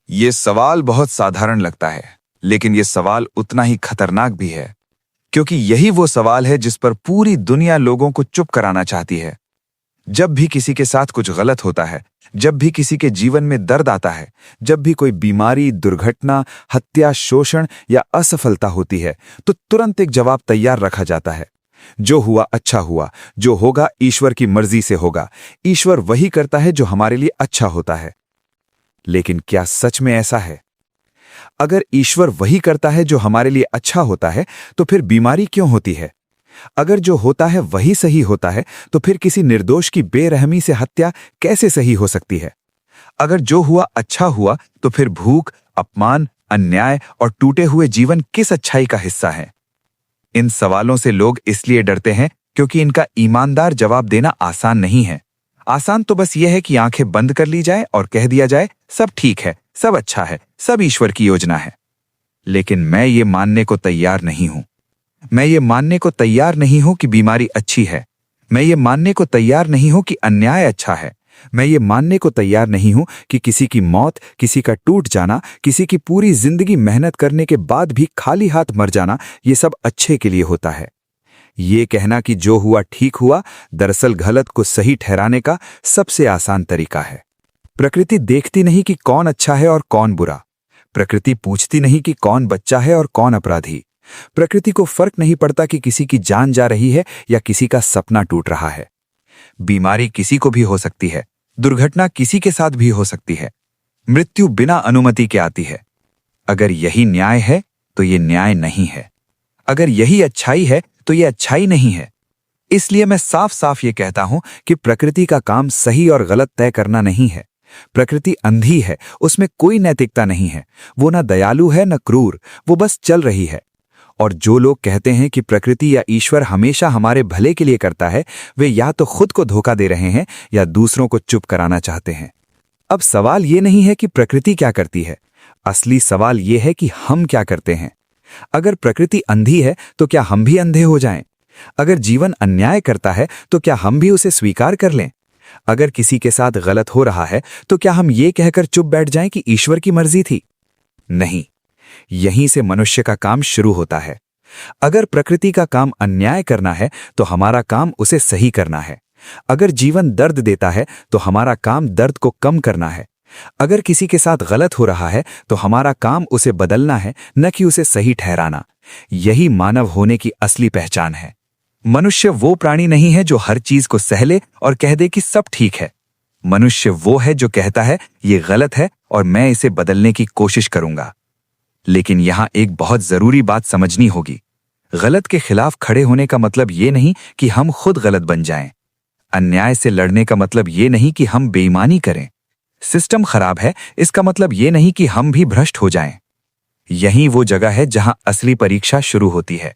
ये सवाल बहुत साधारण लगता है, लेकिन ये सवाल उतना ही खतरनाक भी है, क्योंकि यही वो सवाल है जिस पर पूरी दुनिया लोगों को चुप कराना चाहती है। जब भी किसी के साथ कुछ गलत होता है, जब भी किसी के जीवन में दर्द आता है, जब भी कोई बीमारी, दुर्घटना, हत्या, शोषण या असफलता होती है, तो तुरंत एक जवाब तैयार रखा जाता है। जो हुआ अच्छा हुआ, जो होगा ईश्वर की मर्जी से होगा। ईश्वर वही करता है जो हमारे लिए अच्छा होता है। लेकिन क्या सच में ऐसा है? अगर ईश्वर वही करता है जो हमारे लिए अच्छा होता है, तो फिर बीमारी क्यों होती है? अगर जो होता है वही सही होता है, तो फिर किसी निर्दोष की बेरहमी से हत्या कैसे सही हो सकती है? अगर जो हुआ अच्छा हुआ, तो फिर भूख, अपमान, अन्याय और टूटे हुए जीवन किस अच्छाई का हिस्सा है? इन सवालों से लोग इसलिए डरते हैं क्योंकि इनका ईमानदार जवाब देना आसान नहीं है। आसान तो बस यह है कि आंखें बंद कर ली जाए और कह दिया जाए, सब ठीक है, सब अच्छा है, सब ईश्वर की योजना है। लेकिन मैं ये मानने को तैयार नहीं हूं। मैं ये मानने को तैयार नहीं हूं कि बीमारी अच्छी है। मैं ये मानने को तैयार नहीं हूं कि अन्याय अच्छा है। मैं ये मानने को तैयार नहीं हूं कि किसी की मौत, किसी का टूट जाना, किसी की पूरी जिंदगी मेहनत करने के बाद भी खाली हाथ मर जाना, ये सब अच्छे के लिए होता है। ये कहना कि जो हुआ ठीक हुआ, दरअसल गलत को सही ठहराने का सबसे आसान तरीका है। प्रकृति देखती नहीं कि कौन अच्छा है और कौन बुरा। प्रकृति पूछती नहीं कि कौन बच्चा है और कौन अपराधी। प्रकृति को फर्क नहीं पड़ता कि किसी की जान जा रही है या किसी का सपना टूट रहा है। बीमारी किसी को भी हो सकती है, दुर्घटना किसी के साथ भी हो सकती है, मृत्यु बिना अनुमति के आती है। अगर यही न्याय है तो ये न्याय नहीं है। अगर यही अच्छाई है तो ये अच्छाई नहीं है। इसलिए मैं साफ साफ ये कहता हूं कि प्रकृति का काम सही और गलत तय करना नहीं है। प्रकृति अंधी है, उसमें कोई नैतिकता नहीं है। वो ना दयालु है न क्रूर, वो बस चल रही है। और जो लोग कहते हैं कि प्रकृति या ईश्वर हमेशा हमारे भले के लिए करता है, वे या तो खुद को धोखा दे रहे हैं या दूसरों को चुप कराना चाहते हैं। अब सवाल ये नहीं है कि प्रकृति क्या करती है, असली सवाल ये है कि हम क्या करते हैं। अगर प्रकृति अंधी है तो क्या हम भी अंधे हो जाएं? अगर जीवन अन्याय करता है तो क्या हम भी उसे स्वीकार कर लें? अगर किसी के साथ गलत हो रहा है तो क्या हम ये कहकर चुप बैठ जाएं कि ईश्वर की मर्जी थी? नहीं, यहीं से मनुष्य का काम शुरू होता है। अगर प्रकृति का काम अन्याय करना है तो हमारा काम उसे सही करना है। अगर जीवन दर्द देता है तो हमारा काम दर्द को कम करना है। अगर किसी के साथ गलत हो रहा है तो हमारा काम उसे बदलना है, न कि उसे सही ठहराना। यही मानव होने की असली पहचान है। मनुष्य वो प्राणी नहीं है जो हर चीज को सह ले और कह दे कि सब ठीक है। मनुष्य वो है जो कहता है ये गलत है और मैं इसे बदलने की कोशिश करूंगा। लेकिन यहां एक बहुत जरूरी बात समझनी होगी। गलत के खिलाफ खड़े होने का मतलब ये नहीं कि हम खुद गलत बन जाएं। अन्याय से लड़ने का मतलब ये नहीं कि हम बेईमानी करें। सिस्टम खराब है, इसका मतलब ये नहीं कि हम भी भ्रष्ट हो जाएं। यही वो जगह है जहां असली परीक्षा शुरू होती है।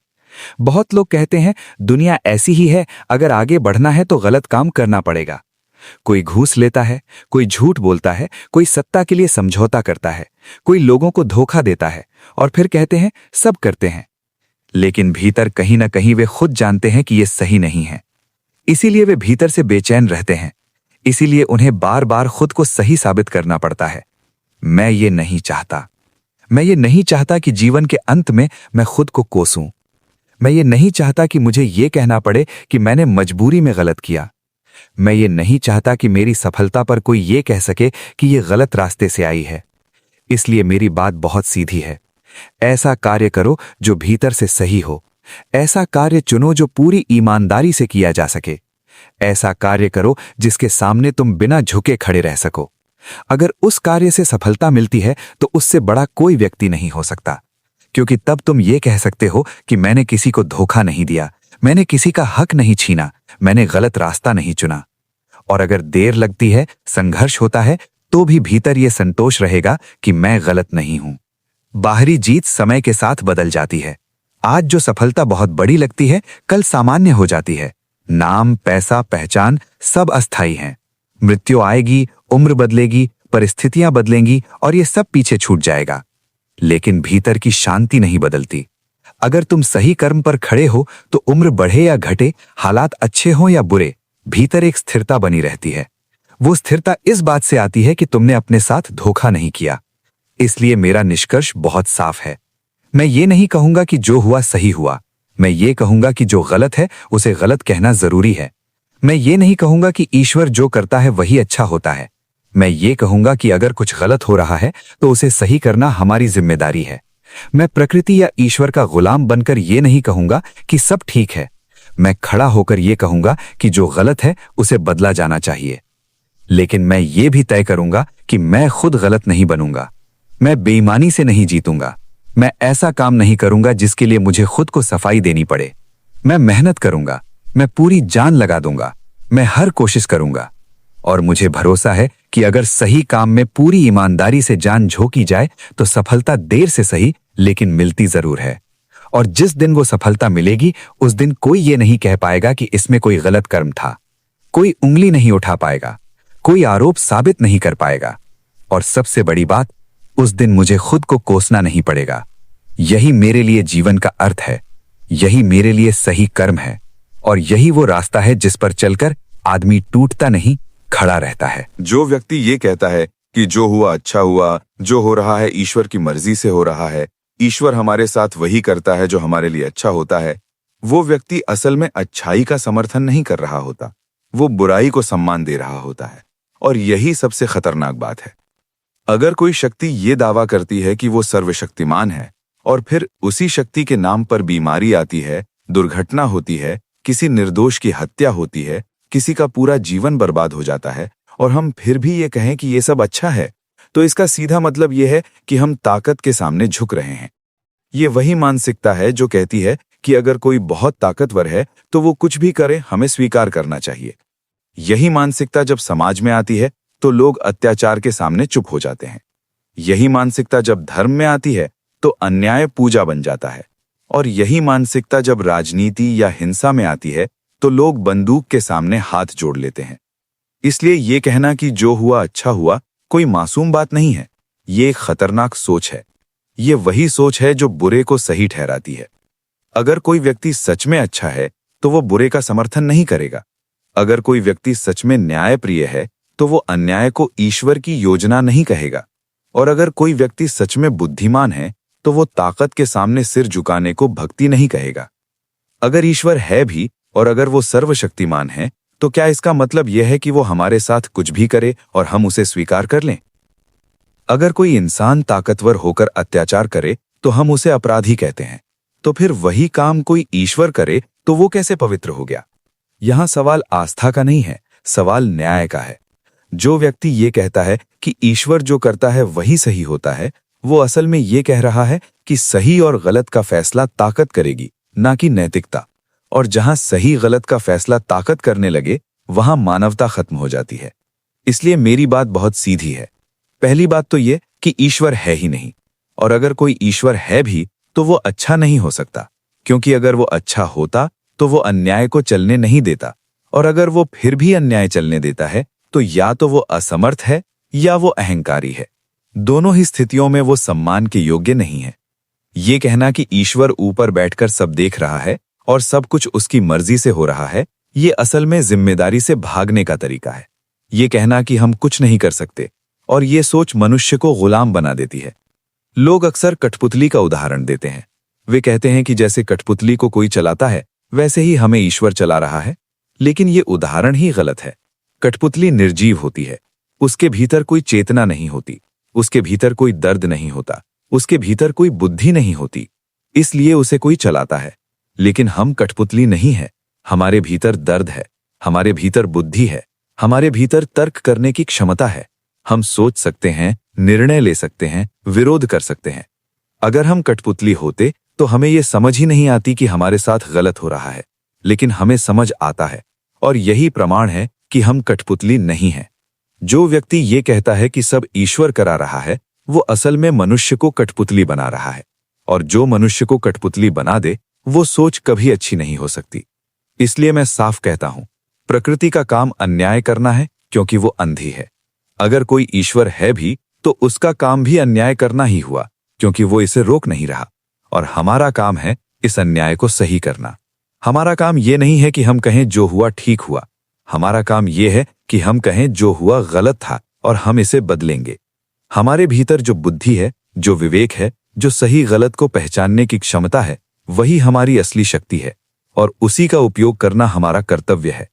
बहुत लोग कहते हैं दुनिया ऐसी ही है, अगर आगे बढ़ना है तो गलत काम करना पड़ेगा। कोई घूस लेता है, कोई झूठ बोलता है, कोई सत्ता के लिए समझौता करता है, कोई लोगों को धोखा देता है और फिर कहते हैं सब करते हैं। लेकिन भीतर कहीं ना कहीं वे खुद जानते हैं कि ये सही नहीं है। इसीलिए वे भीतर से बेचैन रहते हैं। इसीलिए उन्हें बार बार खुद को सही साबित करना पड़ता है। मैं ये नहीं चाहता। मैं ये नहीं चाहता कि जीवन के अंत में मैं खुद को कोसूं। मैं ये नहीं चाहता कि मुझे ये कहना पड़े कि मैंने मजबूरी में गलत किया। मैं ये नहीं चाहता कि मेरी सफलता पर कोई ये कह सके कि ये गलत रास्ते से आई है। इसलिए मेरी बात बहुत सीधी है। ऐसा कार्य करो जो भीतर से सही हो। ऐसा कार्य चुनो जो पूरी ईमानदारी से किया जा सके। ऐसा कार्य करो जिसके सामने तुम बिना झुके खड़े रह सको। अगर उस कार्य से सफलता मिलती है तो उससे बड़ा कोई व्यक्ति नहीं हो सकता, क्योंकि तब तुम ये कह सकते हो कि मैंने किसी को धोखा नहीं दिया, मैंने किसी का हक नहीं छीना, मैंने गलत रास्ता नहीं चुना। और अगर देर लगती है, संघर्ष होता है, तो भी भीतर यह संतोष रहेगा कि मैं गलत नहीं हूं। बाहरी जीत समय के साथ बदल जाती है। आज जो सफलता बहुत बड़ी लगती है, कल सामान्य हो जाती है। नाम, पैसा, पहचान सब अस्थायी हैं। मृत्यु आएगी, उम्र बदलेगी, परिस्थितियां बदलेंगी और ये सब पीछे छूट जाएगा। लेकिन भीतर की शांति नहीं बदलती। अगर तुम सही कर्म पर खड़े हो तो उम्र बढ़े या घटे, हालात अच्छे हों या बुरे, भीतर एक स्थिरता बनी रहती है। वो स्थिरता इस बात से आती है कि तुमने अपने साथ धोखा नहीं किया। इसलिए मेरा निष्कर्ष बहुत साफ है। मैं ये नहीं कहूंगा कि जो हुआ सही हुआ, मैं ये कहूंगा कि जो गलत है उसे गलत कहना जरूरी है। मैं ये नहीं कहूंगा कि ईश्वर जो करता है वही अच्छा होता है। मैं ये कहूंगा कि अगर कुछ गलत हो रहा है तो उसे सही करना हमारी जिम्मेदारी है। मैं प्रकृति या ईश्वर का गुलाम बनकर ये नहीं कहूंगा कि सब ठीक है। मैं खड़ा होकर ये कहूंगा कि जो गलत है उसे बदला जाना चाहिए। लेकिन मैं ये भी तय करूंगा कि मैं खुद गलत नहीं बनूंगा। मैं बेईमानी से नहीं जीतूंगा। मैं ऐसा काम नहीं करूंगा जिसके लिए मुझे खुद को सफाई देनी पड़े। मैं मेहनत करूंगा, मैं पूरी जान लगा दूंगा, मैं हर कोशिश करूंगा। और मुझे भरोसा है कि अगर सही काम में पूरी ईमानदारी से जान झोंकी जाए तो सफलता देर से सही लेकिन मिलती जरूर है। और जिस दिन वो सफलता मिलेगी उस दिन कोई ये नहीं कह पाएगा कि इसमें कोई गलत कर्म था। कोई उंगली नहीं उठा पाएगा, कोई आरोप साबित नहीं कर पाएगा। और सबसे बड़ी बात, उस दिन मुझे खुद को कोसना नहीं पड़ेगा। यही मेरे लिए जीवन का अर्थ है, यही मेरे लिए सही कर्म है, और यही वो रास्ता है जिस पर चलकर आदमी टूटता नहीं, खड़ा रहता है। जो व्यक्ति ये कहता है कि जो हुआ अच्छा हुआ, जो हो रहा है ईश्वर की मर्जी से हो रहा है, ईश्वर हमारे साथ वही करता है जो हमारे लिए अच्छा होता है, वो व्यक्ति असल में अच्छाई का समर्थन नहीं कर रहा होता, वो बुराई को सम्मान दे रहा होता है। और यही सबसे खतरनाक बात है। अगर कोई शक्ति ये दावा करती है कि वो सर्वशक्तिमान है और फिर उसी शक्ति के नाम पर बीमारी आती है, दुर्घटना होती है, किसी निर्दोष की हत्या होती है, किसी का पूरा जीवन बर्बाद हो जाता है, और हम फिर भी ये कहें कि ये सब अच्छा है, तो इसका सीधा मतलब ये है कि हम ताकत के सामने झुक रहे हैं। ये वही मानसिकता है जो कहती है कि अगर कोई बहुत ताकतवर है तो वो कुछ भी करे, हमें स्वीकार करना चाहिए। यही मानसिकता जब समाज में आती है तो लोग अत्याचार के सामने चुप हो जाते हैं। यही मानसिकता जब धर्म में आती है तो अन्याय पूजा बन जाता है। और यही मानसिकता जब राजनीति या हिंसा में आती है तो लोग बंदूक के सामने हाथ जोड़ लेते हैं। इसलिए ये कहना कि जो हुआ अच्छा हुआ कोई मासूम बात नहीं है, ये एक खतरनाक सोच है। ये वही सोच है जो बुरे को सही ठहराती है। अगर कोई व्यक्ति सच में अच्छा है तो वो बुरे का समर्थन नहीं करेगा। अगर कोई व्यक्ति सच में न्यायप्रिय है तो वो अन्याय को ईश्वर की योजना नहीं कहेगा। और अगर कोई व्यक्ति सच में बुद्धिमान है तो वो ताकत के सामने सिर झुकाने को भक्ति नहीं कहेगा। अगर ईश्वर है भी और अगर वो सर्वशक्तिमान है तो क्या इसका मतलब यह है कि वो हमारे साथ कुछ भी करे और हम उसे स्वीकार कर लें? अगर कोई इंसान ताकतवर होकर अत्याचार करे तो हम उसे अपराधी कहते हैं, तो फिर वही काम कोई ईश्वर करे तो वो कैसे पवित्र हो गया? यहां सवाल आस्था का नहीं है, सवाल न्याय का है। जो व्यक्ति ये कहता है कि ईश्वर जो करता है वही सही होता है, वो असल में ये कह रहा है कि सही और गलत का फैसला ताकत करेगी, ना कि नैतिकता। और जहां सही गलत का फैसला ताकत करने लगे वहां मानवता खत्म हो जाती है। इसलिए मेरी बात बहुत सीधी है। पहली बात तो ये कि ईश्वर है ही नहीं, और अगर कोई ईश्वर है भी तो वो अच्छा नहीं हो सकता, क्योंकि अगर वो अच्छा होता तो वो अन्याय को चलने नहीं देता, और अगर वो फिर भी अन्याय चलने देता है तो या तो वो असमर्थ है या वो अहंकारी है। दोनों ही स्थितियों में वो सम्मान के योग्य नहीं है। ये कहना कि ईश्वर ऊपर बैठकर सब देख रहा है और सब कुछ उसकी मर्जी से हो रहा है, ये असल में जिम्मेदारी से भागने का तरीका है। ये कहना कि हम कुछ नहीं कर सकते, और ये सोच मनुष्य को गुलाम बना देती है। लोग अक्सर कठपुतली का उदाहरण देते हैं। वे कहते हैं कि जैसे कठपुतली को कोई चलाता है वैसे ही हमें ईश्वर चला रहा है, लेकिन ये उदाहरण ही गलत है। कठपुतली निर्जीव होती है, उसके भीतर कोई चेतना नहीं होती, उसके भीतर कोई दर्द नहीं होता, उसके भीतर कोई बुद्धि नहीं होती, इसलिए उसे कोई चलाता है। लेकिन हम कठपुतली नहीं है, हमारे भीतर दर्द है, हमारे भीतर बुद्धि है, हमारे भीतर तर्क करने की क्षमता है। हम सोच सकते हैं, निर्णय ले सकते हैं, विरोध कर सकते हैं। अगर हम कठपुतली होते तो हमें यह समझ ही नहीं आती कि हमारे साथ गलत हो रहा है, लेकिन हमें समझ आता है, और यही प्रमाण है कि हम कठपुतली नहीं हैं। जो व्यक्ति ये कहता है कि सब ईश्वर करा रहा है, वो असल में मनुष्य को कठपुतली बना रहा है, और जो मनुष्य को कठपुतली बना दे वो सोच कभी अच्छी नहीं हो सकती। इसलिए मैं साफ कहता हूं, प्रकृति का काम अन्याय करना है क्योंकि वो अंधी है। अगर कोई ईश्वर है भी तो उसका काम भी अन्याय करना ही हुआ, क्योंकि वो इसे रोक नहीं रहा। और हमारा काम है इस अन्याय को सही करना। हमारा काम ये नहीं है कि हम कहें जो हुआ ठीक हुआ, हमारा काम ये है कि हम कहें जो हुआ गलत था और हम इसे बदलेंगे। हमारे भीतर जो बुद्धि है, जो विवेक है, जो सही गलत को पहचानने की क्षमता है, वही हमारी असली शक्ति है और उसी का उपयोग करना हमारा कर्तव्य है।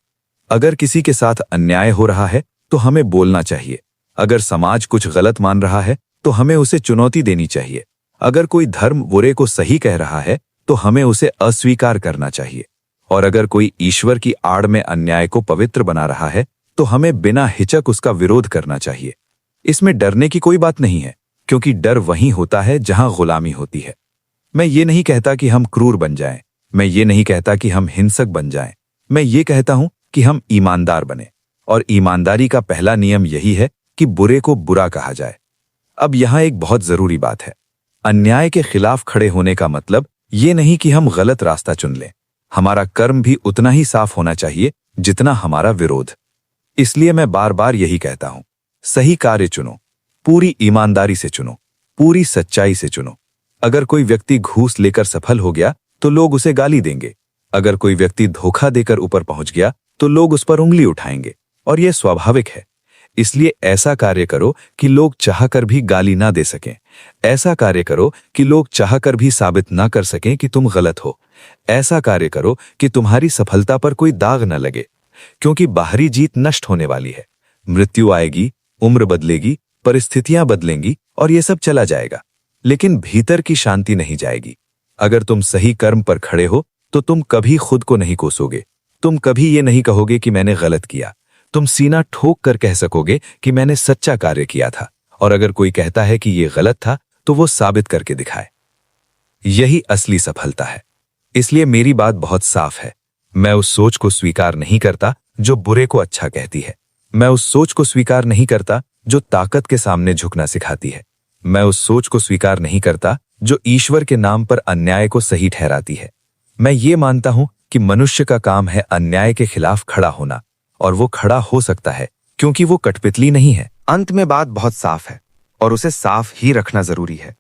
अगर किसी के साथ अन्याय हो रहा है तो हमें बोलना चाहिए। अगर समाज कुछ गलत मान रहा है तो हमें उसे चुनौती देनी चाहिए। अगर कोई धर्म बुरे को सही कह रहा है तो हमें उसे अस्वीकार करना चाहिए। और अगर कोई ईश्वर की आड़ में अन्याय को पवित्र बना रहा है तो हमें बिना हिचक उसका विरोध करना चाहिए। इसमें डरने की कोई बात नहीं है, क्योंकि डर वहीं होता है जहां गुलामी होती है। मैं ये नहीं कहता कि हम क्रूर बन जाएं, मैं ये नहीं कहता कि हम हिंसक बन जाएं, मैं ये कहता हूं कि हम ईमानदार बने। और ईमानदारी का पहला नियम यही है कि बुरे को बुरा कहा जाए। अब यहां एक बहुत जरूरी बात है। अन्याय के खिलाफ खड़े होने का मतलब ये नहीं कि हम गलत रास्ता चुन लें। हमारा कर्म भी उतना ही साफ होना चाहिए जितना हमारा विरोध। इसलिए मैं बार बार यही कहता हूं, सही कार्य चुनो, पूरी ईमानदारी से चुनो, पूरी सच्चाई से चुनो। अगर कोई व्यक्ति घूस लेकर सफल हो गया तो लोग उसे गाली देंगे। अगर कोई व्यक्ति धोखा देकर ऊपर पहुंच गया तो लोग उस पर उंगली उठाएंगे, और यह स्वाभाविक है। इसलिए ऐसा कार्य करो कि लोग चाहकर भी गाली ना दे सकें। ऐसा कार्य करो कि लोग चाहकर भी साबित ना कर सकें कि तुम गलत हो। ऐसा कार्य करो कि तुम्हारी सफलता पर कोई दाग न लगे, क्योंकि बाहरी जीत नष्ट होने वाली है। मृत्यु आएगी, उम्र बदलेगी, परिस्थितियां बदलेंगी और ये सब चला जाएगा, लेकिन भीतर की शांति नहीं जाएगी। अगर तुम सही कर्म पर खड़े हो तो तुम कभी खुद को नहीं कोसोगे। तुम कभी ये नहीं कहोगे कि मैंने गलत किया। तुम सीना ठोक कर कह सकोगे कि मैंने सच्चा कार्य किया था, और अगर कोई कहता है कि ये गलत था तो वो साबित करके दिखाए। यही असली सफलता है। इसलिए मेरी बात बहुत साफ है। मैं उस सोच को स्वीकार नहीं करता जो बुरे को अच्छा कहती है। मैं उस सोच को स्वीकार नहीं करता जो ताकत के सामने झुकना सिखाती है। मैं उस सोच को स्वीकार नहीं करता जो ईश्वर के नाम पर अन्याय को सही ठहराती है। मैं ये मानता हूं कि मनुष्य का काम है अन्याय के खिलाफ खड़ा होना, और वो खड़ा हो सकता है क्योंकि वो कठपुतली नहीं है। अंत में बात बहुत साफ है और उसे साफ ही रखना जरूरी है।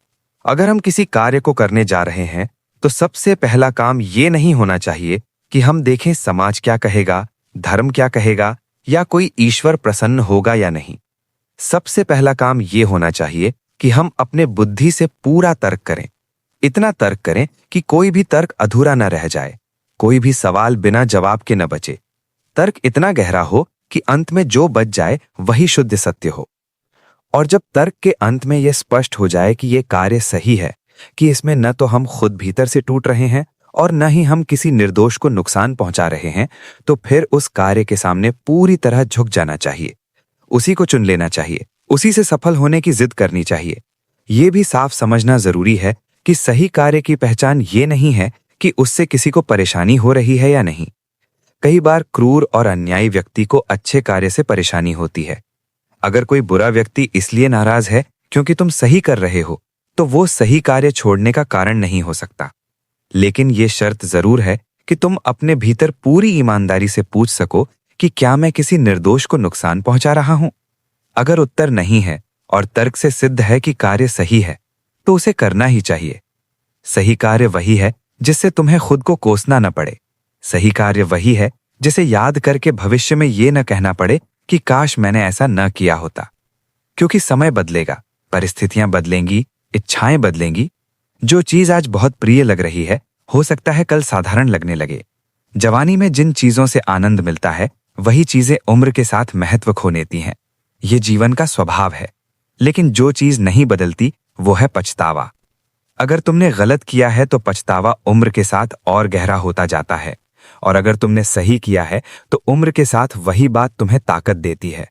अगर हम किसी कार्य को करने जा रहे हैं तो सबसे पहला काम ये नहीं होना चाहिए कि हम देखें समाज क्या कहेगा, धर्म क्या कहेगा, या कोई ईश्वर प्रसन्न होगा या नहीं। सबसे पहला काम ये होना चाहिए कि हम अपने बुद्धि से पूरा तर्क करें। इतना तर्क करें कि कोई भी तर्क अधूरा न रह जाए, कोई भी सवाल बिना जवाब के न बचे। तर्क इतना गहरा हो कि अंत में जो बच जाए वही शुद्ध सत्य हो। और जब तर्क के अंत में यह स्पष्ट हो जाए कि यह कार्य सही है, कि इसमें न तो हम खुद भीतर से टूट रहे हैं और न ही हम किसी निर्दोष को नुकसान पहुंचा रहे हैं, तो फिर उस कार्य के सामने पूरी तरह झुक जाना चाहिए। उसी को चुन लेना चाहिए, उसी से सफल होने की जिद करनी चाहिए। ये भी साफ समझना जरूरी है कि सही कार्य की पहचान ये नहीं है कि उससे किसी को परेशानी हो रही है या नहीं। कई बार क्रूर और अन्यायी व्यक्ति को अच्छे कार्य से परेशानी होती है। अगर कोई बुरा व्यक्ति इसलिए नाराज है क्योंकि तुम सही कर रहे हो, तो वो सही कार्य छोड़ने का कारण नहीं हो सकता। लेकिन ये शर्त जरूर है कि तुम अपने भीतर पूरी ईमानदारी से पूछ सको कि क्या मैं किसी निर्दोष को नुकसान पहुंचा रहा हूं। अगर उत्तर नहीं है और तर्क से सिद्ध है कि कार्य सही है, तो उसे करना ही चाहिए। सही कार्य वही है जिससे तुम्हें खुद को कोसना न पड़े। सही कार्य वही है जिसे याद करके भविष्य में ये न कहना पड़े कि काश मैंने ऐसा न किया होता। क्योंकि समय बदलेगा, परिस्थितियां बदलेंगी, इच्छाएं बदलेंगी। जो चीज आज बहुत प्रिय लग रही है, हो सकता है कल साधारण लगने लगे। जवानी में जिन चीजों से आनंद मिलता है, वही चीजें उम्र के साथ महत्व खो लेती हैं। ये जीवन का स्वभाव है। लेकिन जो चीज नहीं बदलती वो है पछतावा। अगर तुमने गलत किया है तो पछतावा उम्र के साथ और गहरा होता जाता है, और अगर तुमने सही किया है तो उम्र के साथ वही बात तुम्हें ताकत देती है।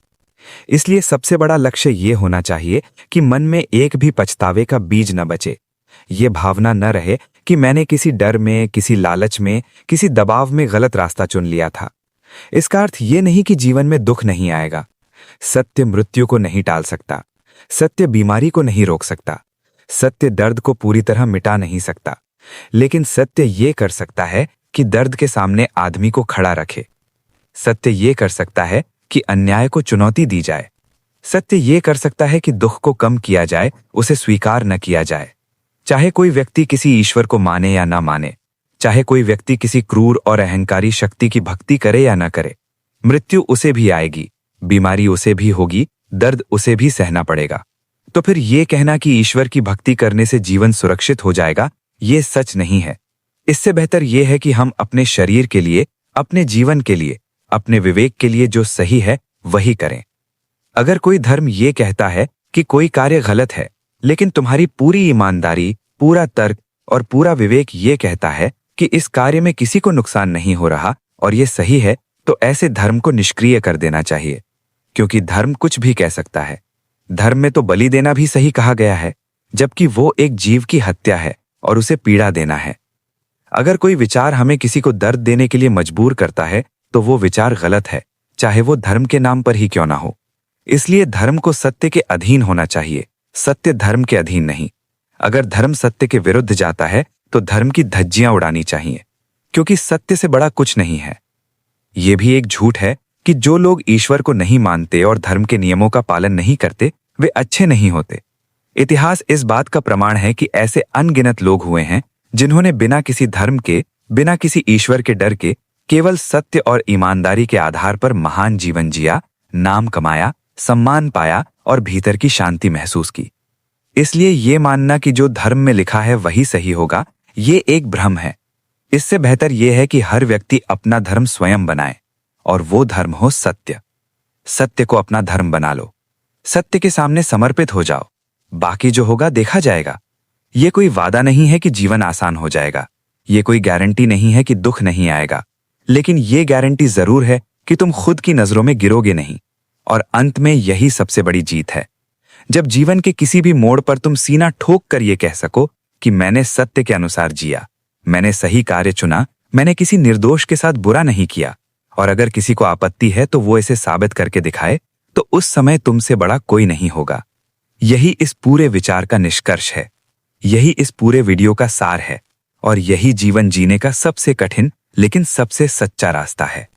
इसलिए सबसे बड़ा लक्ष्य ये होना चाहिए कि मन में एक भी पछतावे का बीज न बचे। ये भावना न रहे कि मैंने किसी डर में, किसी लालच में, किसी दबाव में गलत रास्ता चुन लिया था। इसका अर्थ ये नहीं कि जीवन में दुख नहीं आएगा। सत्य मृत्यु को नहीं टाल सकता, सत्य बीमारी को नहीं रोक सकता, सत्य दर्द को पूरी तरह मिटा नहीं सकता। लेकिन सत्य ये कर सकता है कि दर्द के सामने आदमी को खड़ा रखे। सत्य ये कर सकता है कि अन्याय को चुनौती दी जाए। सत्य ये कर सकता है कि दुख को कम किया जाए, उसे स्वीकार न किया जाए। चाहे कोई व्यक्ति किसी ईश्वर को माने या ना माने, चाहे कोई व्यक्ति किसी क्रूर और अहंकारी शक्ति की भक्ति करे या न करे, मृत्यु उसे भी आएगी, बीमारी उसे भी होगी, दर्द उसे भी सहना पड़ेगा। तो फिर ये कहना कि ईश्वर की भक्ति करने से जीवन सुरक्षित हो जाएगा, ये सच नहीं है। इससे बेहतर ये है कि हम अपने शरीर के लिए, अपने जीवन के लिए, अपने विवेक के लिए जो सही है वही करें। अगर कोई धर्म ये कहता है कि कोई कार्य गलत है, लेकिन तुम्हारी पूरी ईमानदारी, पूरा तर्क और पूरा विवेक ये कहता है कि इस कार्य में किसी को नुकसान नहीं हो रहा और ये सही है, तो ऐसे धर्म को निष्क्रिय कर देना चाहिए। क्योंकि धर्म कुछ भी कह सकता है। धर्म में तो बलि देना भी सही कहा गया है, जबकि वो एक जीव की हत्या है और उसे पीड़ा देना है। अगर कोई विचार हमें किसी को दर्द देने के लिए मजबूर करता है, तो वो विचार गलत है, चाहे वो धर्म के नाम पर ही क्यों ना हो। इसलिए धर्म को सत्य के अधीन होना चाहिए, सत्य धर्म के अधीन नहीं। अगर धर्म सत्य के विरुद्ध जाता है तो धर्म की धज्जियां उड़ानी चाहिए, क्योंकि सत्य से बड़ा कुछ नहीं है। ये भी एक झूठ है कि जो लोग ईश्वर को नहीं मानते और धर्म के नियमों का पालन नहीं करते, वे अच्छे नहीं होते। इतिहास इस बात का प्रमाण है कि ऐसे अनगिनत लोग हुए हैं जिन्होंने बिना किसी धर्म के, बिना किसी ईश्वर के डर के, केवल सत्य और ईमानदारी के आधार पर महान जीवन जिया, नाम कमाया, सम्मान पाया और भीतर की शांति महसूस की। इसलिए ये मानना कि जो धर्म में लिखा है वही सही होगा, ये एक भ्रम है। इससे बेहतर यह है कि हर व्यक्ति अपना धर्म स्वयं बनाए, और वो धर्म हो सत्य। सत्य को अपना धर्म बना लो, सत्य के सामने समर्पित हो जाओ, बाकी जो होगा देखा जाएगा। ये कोई वादा नहीं है कि जीवन आसान हो जाएगा, ये कोई गारंटी नहीं है कि दुख नहीं आएगा, लेकिन ये गारंटी जरूर है कि तुम खुद की नजरों में गिरोगे नहीं। और अंत में यही सबसे बड़ी जीत है, जब जीवन के किसी भी मोड़ पर तुम सीना ठोक कर ये कह सको कि मैंने सत्य के अनुसार जिया, मैंने सही कार्य चुना, मैंने किसी निर्दोष के साथ बुरा नहीं किया। और अगर किसी को आपत्ति है तो वो इसे साबित करके दिखाए, तो उस समय तुमसे बड़ा कोई नहीं होगा। यही इस पूरे विचार का निष्कर्ष है, यही इस पूरे वीडियो का सार है, और यही जीवन जीने का सबसे कठिन लेकिन सबसे सच्चा रास्ता है।